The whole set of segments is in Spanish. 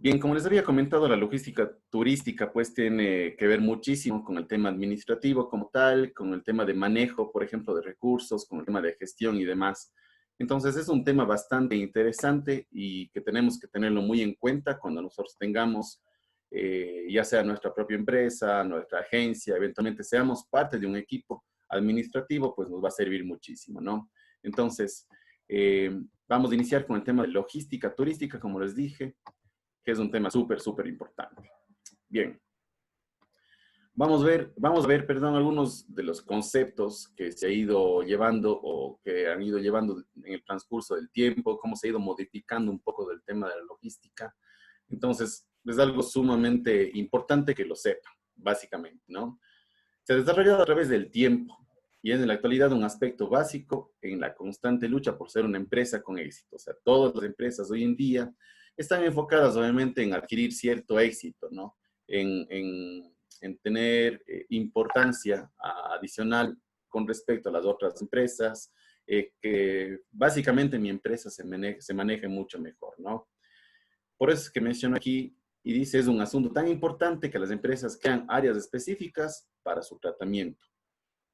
Bien, como les había comentado, la logística turística pues tiene que ver muchísimo con el tema administrativo como tal, con el tema de manejo, por ejemplo, de recursos, con el tema de gestión y demás. Entonces es un tema bastante interesante y que tenemos que tenerlo muy en cuenta cuando nosotros tengamos, ya sea nuestra propia empresa, nuestra agencia, eventualmente seamos parte de un equipo administrativo, pues nos va a servir muchísimo, ¿no? Entonces, eh, vamos a iniciar con el tema de logística turística, como les dije, que es un tema súper importante. Bien, vamos a ver, perdón, algunos de los conceptos que se ha ido llevando o que han ido llevando en el transcurso del tiempo, cómo se ha ido modificando un poco del tema de la logística. Entonces, es algo sumamente importante que lo sepan, básicamente, ¿no? Se ha desarrollado a través del tiempo y es en la actualidad un aspecto básico en la constante lucha por ser una empresa con éxito. O sea, todas las empresas hoy en día están enfocadas obviamente en adquirir cierto éxito, ¿no? En tener importancia adicional con respecto a las otras empresas, que básicamente mi empresa se maneje mucho mejor, ¿no? Por eso es que menciono aquí y dice, es un asunto tan importante que las empresas crean áreas específicas para su tratamiento.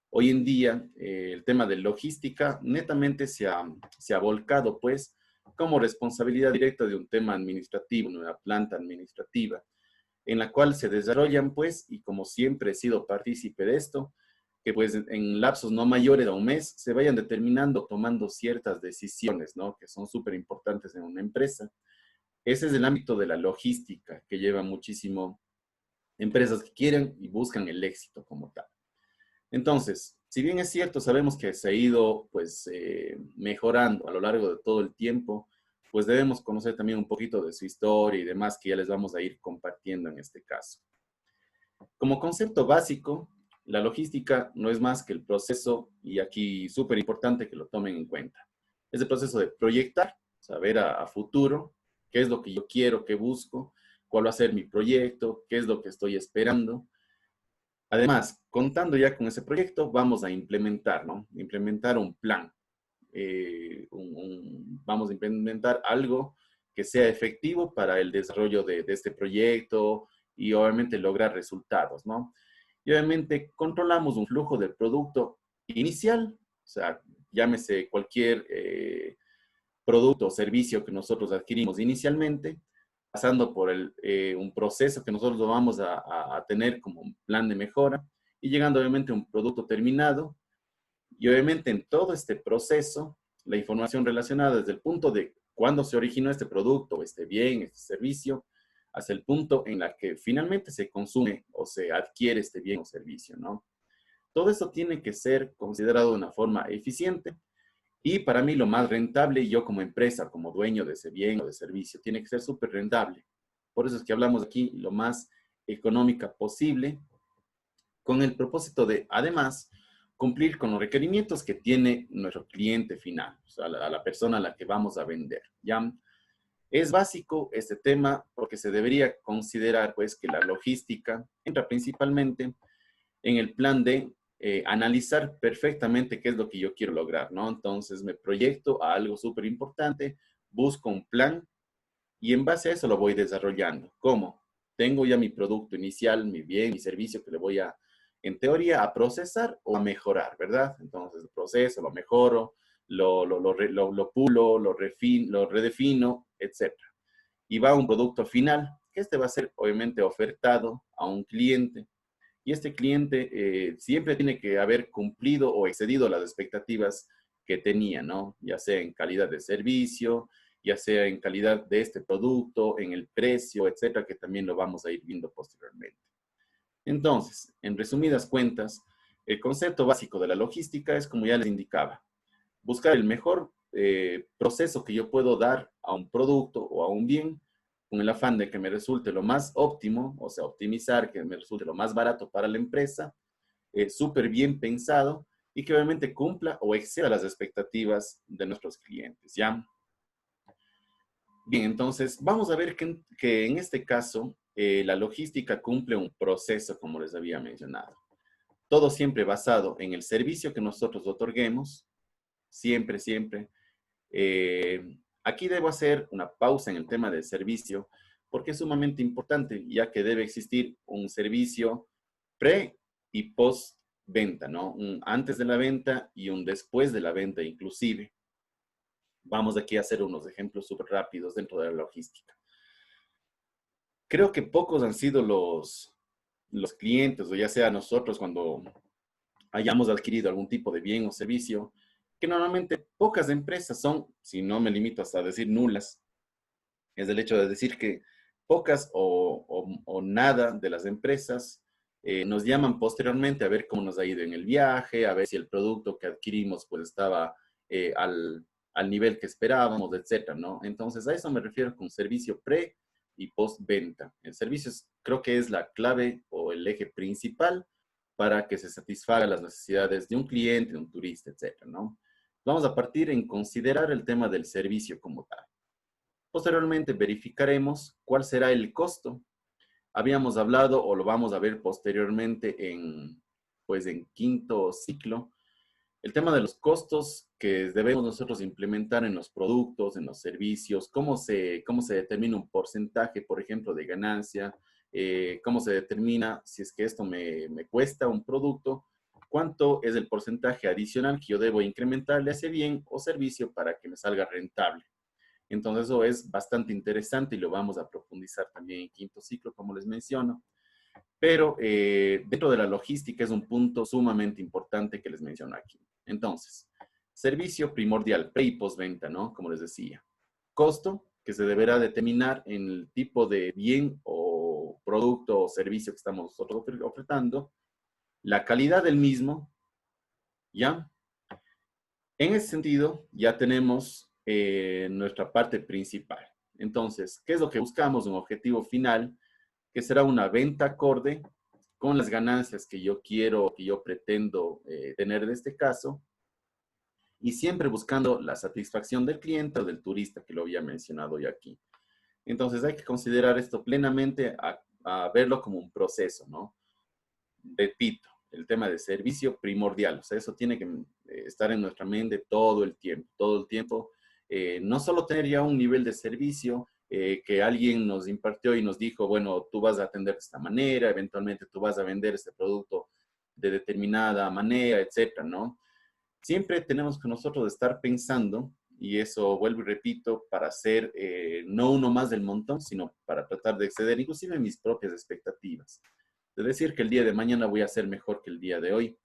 Hoy en día, el tema de logística netamente se ha volcado, pues, como responsabilidad directa de un tema administrativo, una planta administrativa, en la cual se desarrollan, pues, y como siempre he sido partícipe de esto, que pues en lapsos no mayores a un mes se vayan determinando, tomando ciertas decisiones, ¿no? Que son súper importantes en una empresa. Ese es el ámbito de la logística que lleva muchísimo empresas que quieren y buscan el éxito como tal. Entonces, si bien es cierto, sabemos que se ha ido pues mejorando a lo largo de todo el tiempo, pues debemos conocer también un poquito de su historia y demás que ya les vamos a ir compartiendo en este caso. Como concepto básico, la logística no es más que el proceso, y aquí súper importante que lo tomen en cuenta, es el proceso de proyectar, saber a futuro qué es lo que yo quiero, qué busco, cuál va a ser mi proyecto, qué es lo que estoy esperando. Además, contando ya con ese proyecto, vamos a implementar, ¿no? Implementar un plan. Vamos a implementar algo que sea efectivo para el desarrollo de este proyecto y obviamente lograr resultados, ¿no? Y obviamente controlamos un flujo del producto inicial, o sea, llámese cualquier producto o servicio que nosotros adquirimos inicialmente, pasando por un proceso que nosotros lo vamos a tener como un plan de mejora y llegando obviamente a un producto terminado. Y obviamente en todo este proceso, la información relacionada desde el punto de cuándo se originó este producto, este bien, este servicio, hasta el punto en la que finalmente se consume o se adquiere este bien o servicio, ¿no? Todo eso tiene que ser considerado de una forma eficiente y para mí lo más rentable, yo como empresa, como dueño de ese bien o de servicio, tiene que ser súper rentable. Por eso es que hablamos aquí lo más económica posible, con el propósito de, además, cumplir con los requerimientos que tiene nuestro cliente final, o sea, a la persona a la que vamos a vender. ¿Ya? Es básico este tema porque se debería considerar pues que la logística entra principalmente en el plan de analizar perfectamente qué es lo que yo quiero lograr, ¿no? Entonces me proyecto a algo súper importante, busco un plan y en base a eso lo voy desarrollando. ¿Cómo? Tengo ya mi producto inicial, mi bien, mi servicio que le voy a, en teoría, a procesar o a mejorar, ¿verdad? Entonces el proceso lo mejoro, lo pulo, lo redefino, etcétera. Y va a un producto final, que este va a ser obviamente ofertado a un cliente y este cliente siempre tiene que haber cumplido o excedido las expectativas que tenía, ¿no? Ya sea en calidad de servicio, ya sea en calidad de este producto, en el precio, etcétera, que también lo vamos a ir viendo posteriormente. Entonces, en resumidas cuentas, el concepto básico de la logística es, como ya les indicaba, buscar el mejor proceso que yo puedo dar a un producto o a un bien con el afán de que me resulte lo más óptimo, o sea, optimizar, que me resulte lo más barato para la empresa, súper bien pensado y que obviamente cumpla o exceda las expectativas de nuestros clientes, ¿ya? Bien, entonces vamos a ver que en este caso la logística cumple un proceso, como les había mencionado. Todo siempre basado en el servicio que nosotros otorguemos, siempre. Aquí debo hacer una pausa en el tema del servicio, porque es sumamente importante, ya que debe existir un servicio pre y post venta, ¿no? Un antes de la venta y un después de la venta inclusive. Vamos aquí a hacer unos ejemplos súper rápidos dentro de la logística. Creo que pocos han sido los clientes, o ya sea nosotros cuando hayamos adquirido algún tipo de bien o servicio, que normalmente pocas empresas son, si no me limito hasta decir nulas, es el hecho de decir que pocas o nada de las empresas nos llaman posteriormente a ver cómo nos ha ido en el viaje, a ver si el producto que adquirimos pues estaba al nivel que esperábamos, etcétera, ¿no? Entonces a eso me refiero con servicio pre y post venta. El servicio creo que es la clave o el eje principal para que se satisfagan las necesidades de un cliente, de un turista, etcétera, ¿no? Vamos a partir en considerar el tema del servicio como tal. Posteriormente verificaremos cuál será el costo. Habíamos hablado o lo vamos a ver posteriormente pues en quinto ciclo, el tema de los costos que debemos nosotros implementar en los productos, en los servicios, cómo se determina un porcentaje, por ejemplo, de ganancia, cómo se determina si es que esto me cuesta un producto, cuánto es el porcentaje adicional que yo debo incrementarle a ese bien o servicio para que me salga rentable. Entonces eso es bastante interesante y lo vamos a profundizar también en quinto ciclo, como les menciono. Pero dentro de la logística es un punto sumamente importante que les menciono aquí. Entonces, servicio primordial, pre y postventa, ¿no? Como les decía. Costo, que se deberá determinar en el tipo de bien o producto o servicio que estamos nosotros ofertando. La calidad del mismo, ¿ya? En ese sentido, ya tenemos nuestra parte principal. Entonces, ¿qué es lo que buscamos? Un objetivo final, que será una venta acorde con las ganancias que yo quiero, que yo pretendo tener en este caso, y siempre buscando la satisfacción del cliente o del turista, que lo había mencionado ya aquí. Entonces, hay que considerar esto plenamente a verlo como un proceso, ¿no? Repito, el tema de servicio primordial, o sea, eso tiene que estar en nuestra mente todo el tiempo, no solo tener ya un nivel de servicio que alguien nos impartió y nos dijo, bueno, tú vas a atender de esta manera, eventualmente tú vas a vender este producto de determinada manera, etcétera, ¿no? Siempre tenemos que nosotros estar pensando, y eso vuelvo y repito, para ser no uno más del montón, sino para tratar de exceder inclusive mis propias expectativas de decir que el día de mañana voy a ser mejor que el día de hoy.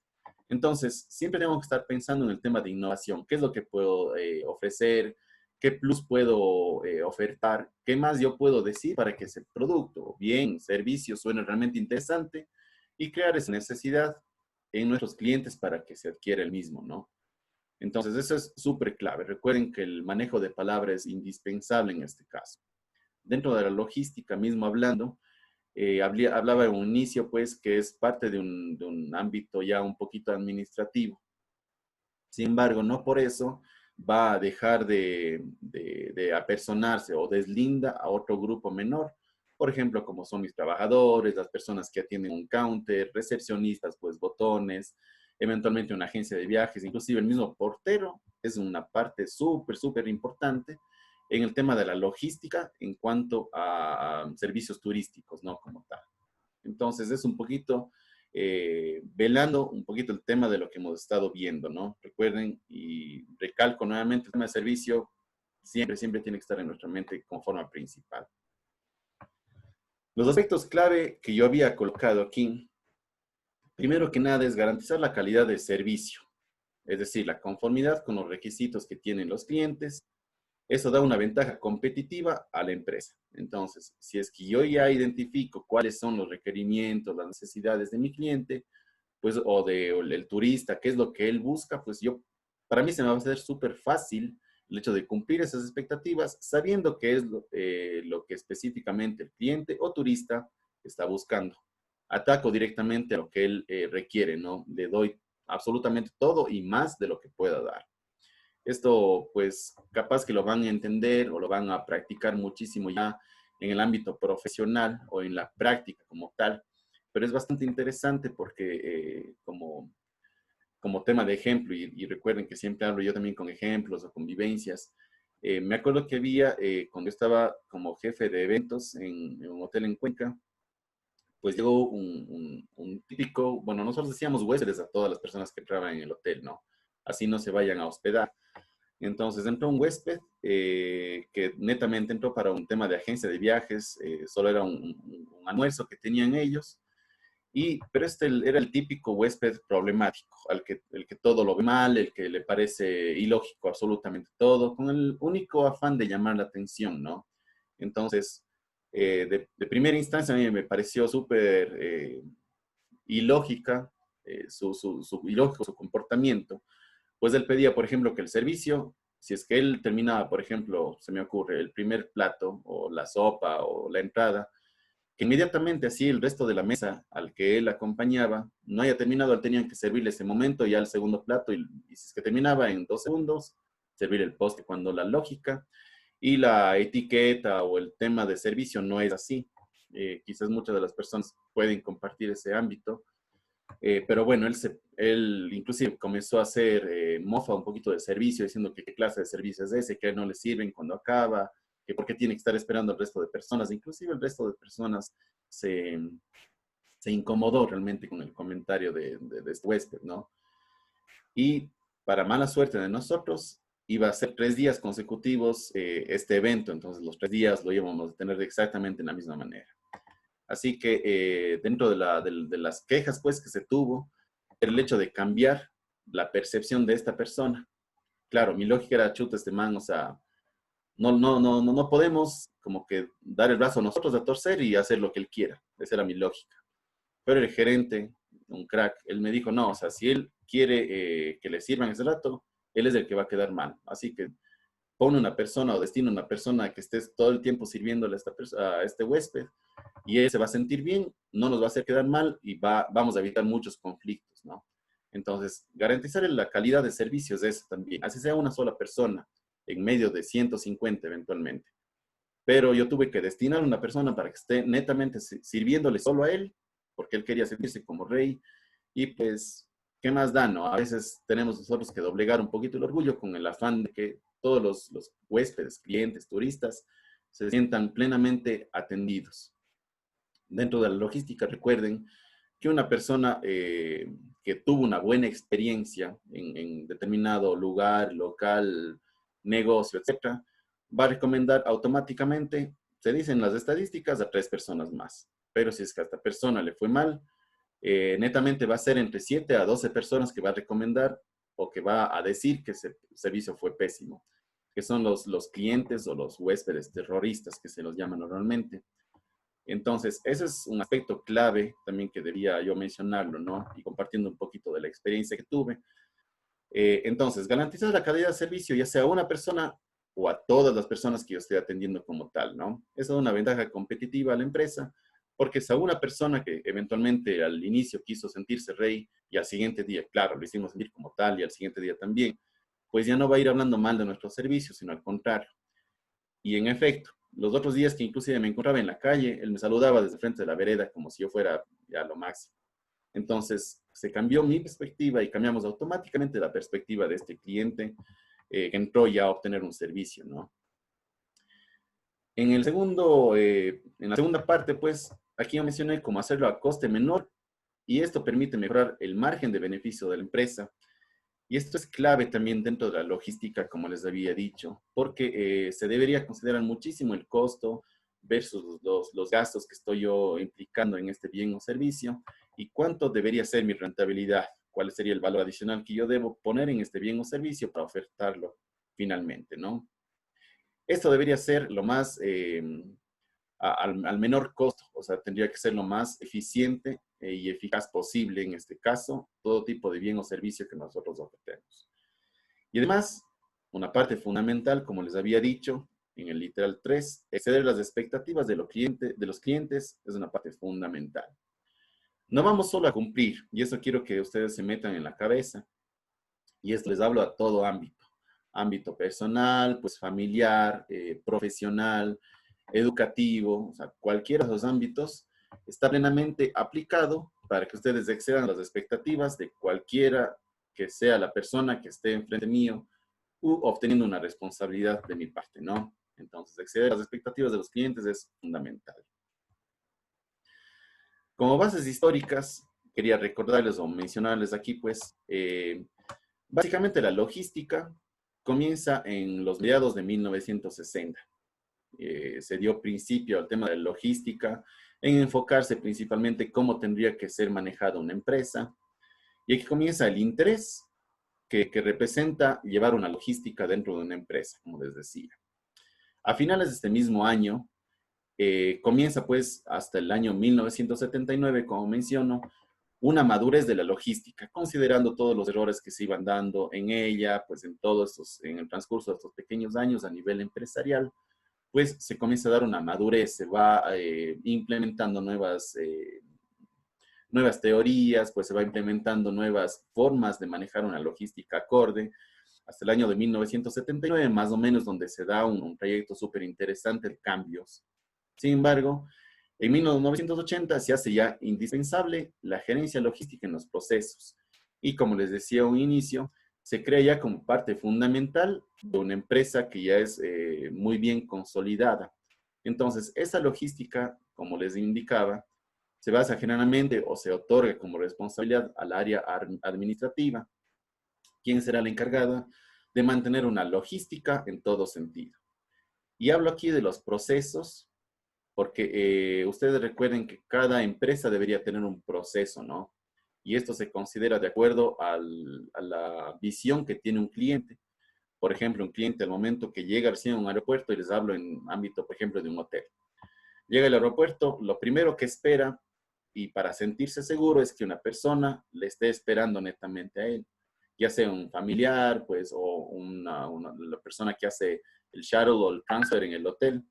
Entonces, siempre tengo que estar pensando en el tema de innovación. ¿Qué es lo que puedo ofrecer? ¿Qué plus puedo ofertar? ¿Qué más yo puedo decir para que ese producto, bien, servicio, suene realmente interesante y crear esa necesidad en nuestros clientes para que se adquiera el mismo, ¿no? Entonces, eso es súper clave. Recuerden que el manejo de palabras es indispensable en este caso. Dentro de la logística mismo hablando, hablaba en un inicio, pues, que es parte de un ámbito ya un poquito administrativo. Sin embargo, no por eso va a dejar de apersonarse o deslinda a otro grupo menor. Por ejemplo, como son mis trabajadores, las personas que atienden un counter, recepcionistas, pues botones, eventualmente una agencia de viajes, inclusive el mismo portero es una parte súper, súper importante en el tema de la logística en cuanto a servicios turísticos, ¿no? Como tal. Entonces es un poquito velando un poquito el tema de lo que hemos estado viendo, ¿no? Recuerden y recalco nuevamente el tema de servicio siempre, siempre tiene que estar en nuestra mente como forma principal. Los aspectos clave que yo había colocado aquí, primero que nada es garantizar la calidad de servicio, es decir, la conformidad con los requisitos que tienen los clientes. Eso da una ventaja competitiva a la empresa. Entonces, si es que yo ya identifico cuáles son los requerimientos, las necesidades de mi cliente, pues, o el turista, qué es lo que él busca, pues para mí se me va a hacer súper fácil el hecho de cumplir esas expectativas, sabiendo qué es lo que específicamente el cliente o turista está buscando. Ataco directamente a lo que él requiere, ¿no? Le doy absolutamente todo y más de lo que pueda dar. Esto, pues, capaz que lo van a entender o lo van a practicar muchísimo ya en el ámbito profesional o en la práctica como tal, pero es bastante interesante porque como tema de ejemplo, y recuerden que siempre hablo yo también con ejemplos o con vivencias, Me acuerdo que había, cuando yo estaba como jefe de eventos en un hotel en Cuenca, pues llegó un típico, bueno, nosotros decíamos huéspedes a todas las personas que entraban en el hotel, ¿no? Así no se vayan a hospedar. Entonces entró un huésped que netamente entró para un tema de agencia de viajes, solo era un almuerzo que tenían ellos, pero era el típico huésped problemático, el que todo lo ve mal, el que le parece ilógico absolutamente todo, con el único afán de llamar la atención, ¿no? Entonces, de primera instancia a mí me pareció súper ilógica, ilógico su comportamiento, pues él pedía, por ejemplo, que el servicio, si es que él terminaba, por ejemplo, se me ocurre, el primer plato o la sopa o la entrada, que inmediatamente así el resto de la mesa al que él acompañaba no haya terminado, él tenía que servirle ese momento ya el segundo plato y si es que terminaba en 2 segundos, servir el postre, cuando la lógica y la etiqueta o el tema de servicio no es así. Quizás muchas de las personas pueden compartir ese ámbito, pero bueno, él inclusive comenzó a hacer mofa un poquito de servicio, diciendo que qué clase de servicio es ese, que no le sirven cuando acaba, que por qué tiene que estar esperando al resto de personas. Inclusive el resto de personas se, se incomodó realmente con el comentario de este huésped, ¿no? Y para mala suerte de nosotros, iba a ser 3 días consecutivos este evento, entonces los 3 días lo íbamos a tener exactamente de la misma manera. Así que dentro de las quejas pues que se tuvo, el hecho de cambiar la percepción de esta persona. Claro, mi lógica era, chuta, este man, o sea, no podemos como que dar el brazo a nosotros a torcer y hacer lo que él quiera. Esa era mi lógica. Pero el gerente, un crack, él me dijo, no, o sea, si él quiere que le sirvan ese rato, él es el que va a quedar mal. Así que pone una persona o destina una persona que esté todo el tiempo sirviéndole a este huésped y él se va a sentir bien, no nos va a hacer quedar mal y vamos a evitar muchos conflictos, ¿no? Entonces, garantizar la calidad de servicios es eso también, así sea una sola persona en medio de 150 eventualmente. Pero yo tuve que destinar una persona para que esté netamente sirviéndole solo a él, porque él quería sentirse como rey. Y pues, ¿qué más da, no? A veces tenemos nosotros que doblegar un poquito el orgullo con el afán de que todos los huéspedes, clientes, turistas, se sientan plenamente atendidos. Dentro de la logística, recuerden que una persona que tuvo una buena experiencia en determinado lugar, local, negocio, etcétera, va a recomendar automáticamente, se dicen las estadísticas, a 3 personas más. Pero si es que a esta persona le fue mal, netamente va a ser entre 7 a 12 personas que va a recomendar o que va a decir que ese servicio fue pésimo, que son los clientes o los huéspedes terroristas que se los llama normalmente. Entonces, ese es un aspecto clave también que debía yo mencionarlo, ¿no? Y compartiendo un poquito de la experiencia que tuve. Entonces, garantizar la calidad de servicio, ya sea a una persona o a todas las personas que yo esté atendiendo como tal, ¿no? Esa es una ventaja competitiva a la empresa, porque si a una persona que eventualmente al inicio quiso sentirse rey y al siguiente día, claro, lo hicimos sentir como tal y al siguiente día también, pues ya no va a ir hablando mal de nuestros servicios, sino al contrario. Y en efecto, los otros días que inclusive me encontraba en la calle, él me saludaba desde frente de la vereda como si yo fuera ya lo máximo. Entonces, se cambió mi perspectiva y cambiamos automáticamente la perspectiva de este cliente que entró ya a obtener un servicio, ¿no? En la segunda parte, pues, aquí yo mencioné cómo hacerlo a coste menor y esto permite mejorar el margen de beneficio de la empresa. Y esto es clave también dentro de la logística, como les había dicho, porque se debería considerar muchísimo el costo versus los gastos que estoy yo implicando en este bien o servicio y cuánto debería ser mi rentabilidad, cuál sería el valor adicional que yo debo poner en este bien o servicio para ofertarlo finalmente, ¿no? Esto debería ser lo más al menor costo, o sea, tendría que ser lo más eficiente y eficaz posible en este caso, todo tipo de bien o servicio que nosotros ofrecemos. Y además, una parte fundamental, como les había dicho en el literal 3, exceder las expectativas de los clientes es una parte fundamental. No vamos solo a cumplir, y eso quiero que ustedes se metan en la cabeza, y esto les hablo a todo ámbito, ámbito personal, pues familiar, profesional, educativo, o sea, cualquiera de esos ámbitos está plenamente aplicado para que ustedes excedan las expectativas de cualquiera que sea la persona que esté enfrente mío u obteniendo una responsabilidad de mi parte, ¿no? Entonces, exceder las expectativas de los clientes es fundamental. Como bases históricas, quería recordarles o mencionarles aquí, pues, básicamente la logística comienza en los mediados de 1960. Se dio principio al tema de la logística, en enfocarse principalmente cómo tendría que ser manejada una empresa. Y aquí comienza el interés que representa llevar una logística dentro de una empresa, como les decía. A finales de este mismo año, comienza pues hasta el año 1979, como menciono, una madurez de la logística, considerando todos los errores que se iban dando en ella, pues en el transcurso de estos pequeños años a nivel empresarial, pues se comienza a dar una madurez, se va implementando nuevas teorías, pues se va implementando nuevas formas de manejar una logística acorde, hasta el año de 1979, más o menos, donde se da un proyecto súper interesante de cambios. Sin embargo, en 1980 se hace ya indispensable la gerencia logística en los procesos. Y como les decía a un inicio, se crea ya como parte fundamental de una empresa que ya es muy bien consolidada. Entonces, esa logística, como les indicaba, se basa generalmente o se otorga como responsabilidad al área administrativa, quien será la encargada de mantener una logística en todo sentido. Y hablo aquí de los procesos, porque ustedes recuerden que cada empresa debería tener un proceso, ¿no? Y esto se considera de acuerdo a la visión que tiene un cliente. Por ejemplo, un cliente al momento que llega recién a un aeropuerto, y les hablo en ámbito, por ejemplo, de un hotel. Llega al aeropuerto, lo primero que espera, y para sentirse seguro, es que una persona le esté esperando netamente a él, ya sea un familiar, pues, o la persona que hace el shuttle o el transfer en el hotel.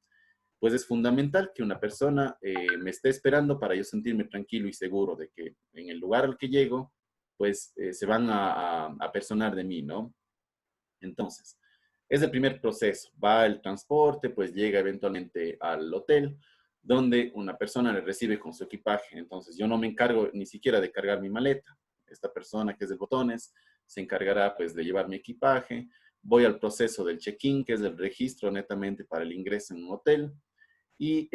Pues es fundamental que una persona me esté esperando para yo sentirme tranquilo y seguro de que en el lugar al que llego, pues se van a personar de mí, ¿no? Entonces, es el primer proceso. Va el transporte, pues llega eventualmente al hotel, donde una persona le recibe con su equipaje. Entonces, yo no me encargo ni siquiera de cargar mi maleta. Esta persona que es de botones se encargará pues de llevar mi equipaje. Voy al proceso del check-in, que es el registro netamente para el ingreso en un hotel. Y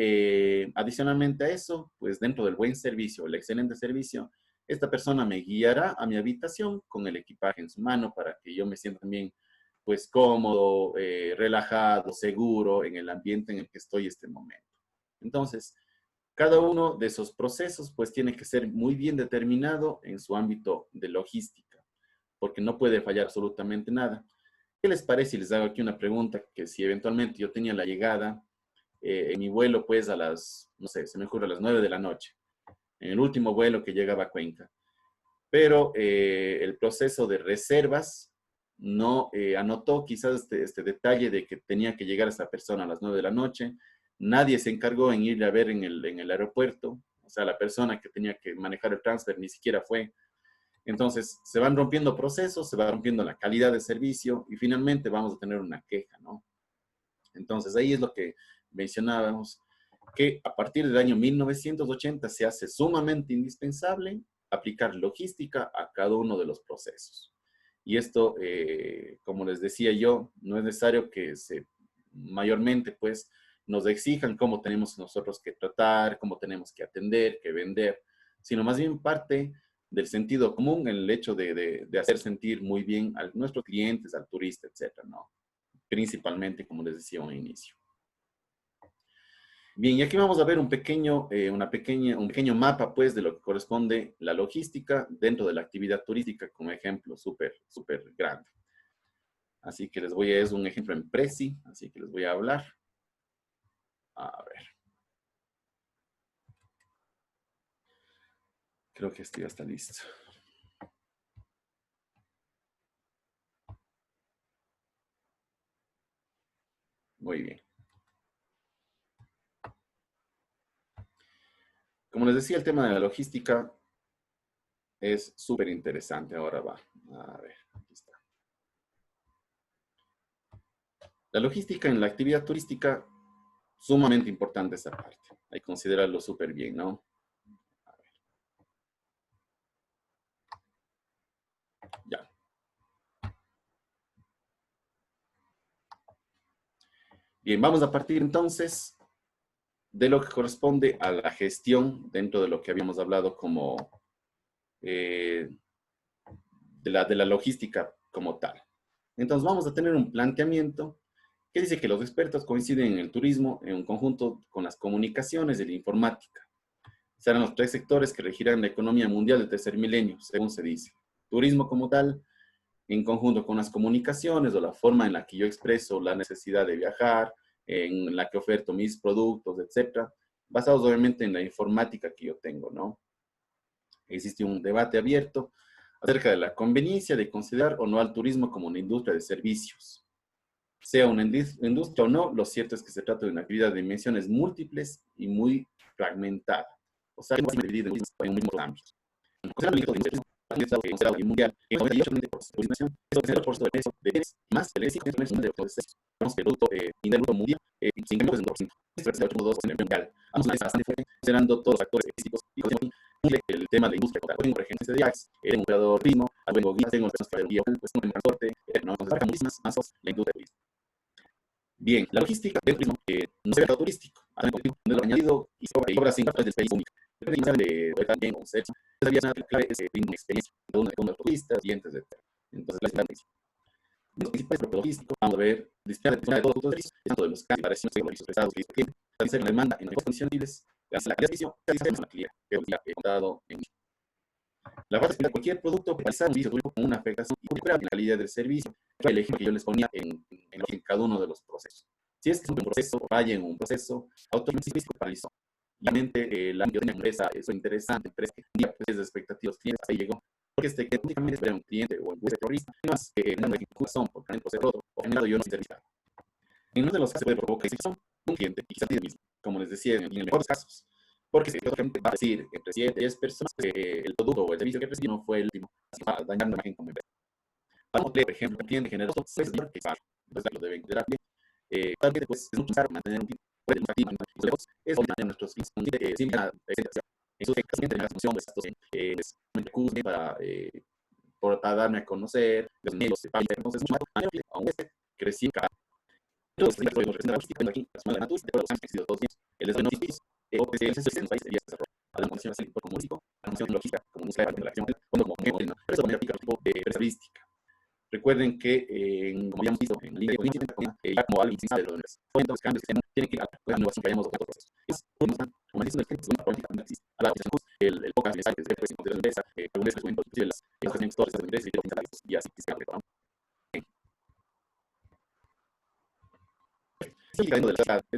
adicionalmente a eso, pues dentro del buen servicio, el excelente servicio, esta persona me guiará a mi habitación con el equipaje en su mano para que yo me sienta también pues cómodo, relajado, seguro en el ambiente en el que estoy este momento. Entonces, cada uno de esos procesos pues tiene que ser muy bien determinado en su ámbito de logística, porque no puede fallar absolutamente nada. ¿Qué les parece si les hago aquí una pregunta que si eventualmente yo tenía la llegada en mi vuelo pues a las, no sé, se me ocurre a las 9 de la noche, en el último vuelo que llegaba a Cuenca, pero el proceso de reservas no anotó quizás este detalle de que tenía que llegar esa persona a las 9 de la noche. Nadie se encargó en ir a ver en el aeropuerto, o sea, la persona que tenía que manejar el transfer ni siquiera fue. Entonces, se van rompiendo procesos, se va rompiendo la calidad de servicio y finalmente vamos a tener una queja, ¿no? Entonces, ahí es lo que mencionábamos, que a partir del año 1980 se hace sumamente indispensable aplicar logística a cada uno de los procesos. Y esto, como les decía yo, no es necesario que se mayormente pues nos exijan cómo tenemos nosotros que tratar, cómo tenemos que atender, que vender, sino más bien parte del sentido común en el hecho de hacer sentir muy bien a nuestros clientes, al turista, etcétera, ¿no? Principalmente, como les decía al inicio. Bien, y aquí vamos a ver un pequeño mapa, pues, de lo que corresponde la logística dentro de la actividad turística, como ejemplo súper grande. Así que es un ejemplo en Prezi, así que les voy a hablar. A ver, creo que esto ya está listo. Muy bien. Como les decía, el tema de la logística es súper interesante. Ahora va. A ver, aquí está. La logística en la actividad turística, sumamente importante esa parte. Hay que considerarlo súper bien, ¿no? Ya. Bien, vamos a partir entonces de lo que corresponde a la gestión dentro de lo que habíamos hablado como eh, de la logística como tal. Entonces vamos a tener un planteamiento que dice que los expertos coinciden en el turismo en un conjunto con las comunicaciones y la informática. Serán los tres sectores que regirán la economía mundial del tercer milenio, según se dice. Turismo como tal, en conjunto con las comunicaciones o la forma en la que yo expreso la necesidad de viajar, en la que oferto mis productos, etcétera, basados obviamente en la informática que yo tengo, ¿no? Existe un debate abierto acerca de la conveniencia de considerar o no al turismo como una industria de servicios. Sea una industria o no, lo cierto es que se trata de una actividad de dimensiones múltiples y muy fragmentada. O sea, no se divide en muchos ámbitos. Considerado el mundial, el 98% por coordinación, eso es el por de peso de bienes, más el 5% de procesos. Vemos que el Producto Interno Mundial, 5,2%. Esto es el 8,2% en mundial. Vamos a ver bastante fuerte, considerando todos los actores físicos y el tema de la industria. Por ejemplo, de IAX, el operador turismo, al buen guía, tengo el guía, pues un transporte, nos abarca muchísimas más la industria turística. Bien, la logística del turismo no se ve turístico, de lo añadido y obras sin del país único. Depende de también un sexo. Esa vía es clave, es una experiencia de los turistas, clientes, etc. Entonces, la experiencia. Los principales logísticos, vamos a ver, dispone de todos los servicios, tanto de los cambios, variaciones de los servicios prestados que tiene, realizar la demanda en las condiciones, la calidad de servicio, la cliente, que he contado en la base de cualquier producto que realizar un servicio turístico con una afectación involucrada en la calidad del servicio. El ejemplo que yo les ponía en cada uno de los procesos. Si es que es un proceso, falla en un proceso, automáticamente paralizó. Realmente la mayoría de empresa, eso es interesante, pero es que un día pues, de expectativas clientes ahí llegó. Porque que únicamente espera un cliente o un terrorista, más que no hay son por ejemplo, ser roto o generado yo no servicio. En uno de los casos se puede provocar un cliente y quizás tiene mismo, como les decía, en los mejores casos. Porque si otra gente va a decir entre 7 y 10 personas que el producto o el servicio que recibió no fue el último, así va a dañar la imagen como empresa. Para por ejemplo, el cliente generoso, pues que pagar, entonces lo deben considerar bien. También pues, es mucho caro mantener un tipo de educativo, es mantener nuestros fines sin la presentación. En su caso, tiene la función de estos recursos para darme a conocer, los medios de país, entonces, mucho más aún crecí cada. Entonces, estoy representando aquí, las malas naturas, de los años que han sido 2 días, el desarrollo noticioso, es un país de desarrollo. A la función así como músico, la función logística, como música de la acción, como pero eso también aplica al tipo de estadística. Recuerden que, como habíamos visto en la línea de cognición, ya como alguien sabe de lo demás, entonces cambios que tienen que ir a la innovación que hayamos otros procesos. Es uno más, como dicen, es una política a la el podcast, les sale después de la empresa, algunas veces inclusive las educaciones todas las empresas y así que se abre, ¿no? Sí, cada uno de las de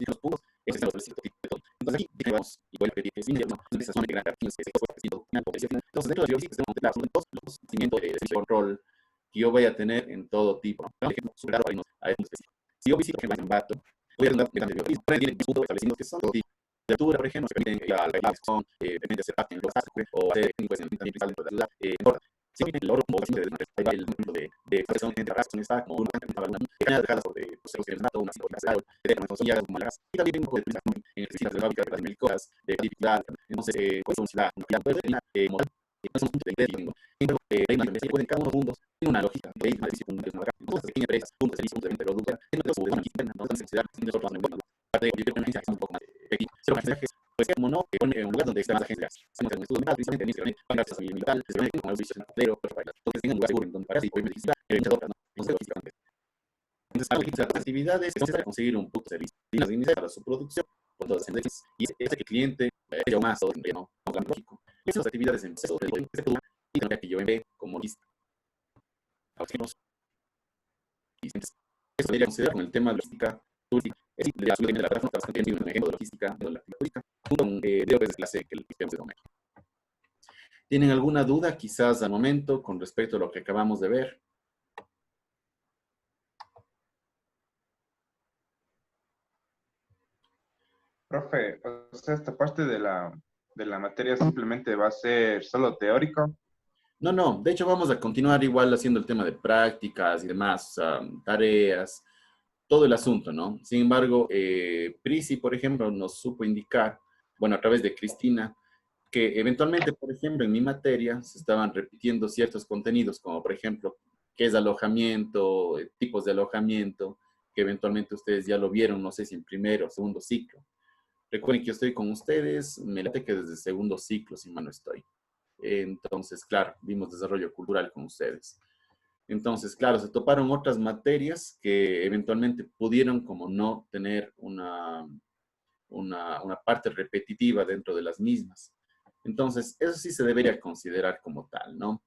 los puntos, ese es el tipo de todo. Entonces aquí vamos, y voy a pedir que sí, no, esa zona de gran cartines, que se entonces dentro de los que tenemos que todos los procedimientos de control que yo voy a tener en todo tipo. Por ejemplo, superado a un específico. Si yo visito que en Bato, voy a andar mirando biología, tienen disputos establecidos que son todo tipo de altura, por ejemplo, se permiten la relación, depende de hacer parte en los básicos, o hacer pues, en también dentro de la ciudad, siempre el oro como el número de presión entre razas está como una dejadas sobre los ceros que les mato, una psicología, de conocimientos como las y también un poco de turismo en el de fábrica de las melicoras, de dificultad, entonces, pues una ciudad, una moral, no es un punto de interés, hay una empresa que puede en cada uno de los mundos, tiene una lógica, de una decisión, una pequeña empresa, puntos de servicio, puntos de venta de productos, en otros puntos de venta, no es necesidad, de otros mundos, parte de cualquier experiencia es un poco más pequeño, pero los mensajes pues como no, en un lugar donde están las agencias, hacemos un estudio mental, precisamente en Internet, van a hacer salud mental, se ven como los servicios en entonces tengan un lugar seguro en donde pararse y poder medicinal, muchas otras, ¿no? Entonces, algo que las actividades es para conseguir un punto de servicio, y las iniciar para su producción, con todas las tendencias, y es que el cliente haya más o no, no cambio lógico. Esas actividades en proceso de y también que yo envié como lista. A los ejemplos, y eso debería considerar con el tema de logística turística. Es decir, absolutamente la plataforma está bastante un ejemplo de logística, de la turística, junto con de clase que el sistema de dominio. ¿Tienen alguna duda quizás al momento con respecto a lo que acabamos de ver? Profe, o sea, esta parte de la materia simplemente va a ser solo teórico. No, no, de hecho vamos a continuar igual haciendo el tema de prácticas y demás, tareas, todo el asunto, ¿no? Sin embargo, Prisi, por ejemplo, nos supo indicar, bueno, a través de Cristina, que eventualmente, por ejemplo, en mi materia se estaban repitiendo ciertos contenidos, como por ejemplo, qué es alojamiento, tipos de alojamiento, que eventualmente ustedes ya lo vieron, no sé si en primero o segundo ciclo. Recuerden que yo estoy con ustedes, me late que desde segundo ciclo, si mal no estoy. Entonces, claro, vimos desarrollo cultural con ustedes. Entonces, claro, se toparon otras materias que eventualmente pudieron como no tener una parte repetitiva dentro de las mismas. Entonces, eso sí se debería considerar como tal, ¿no?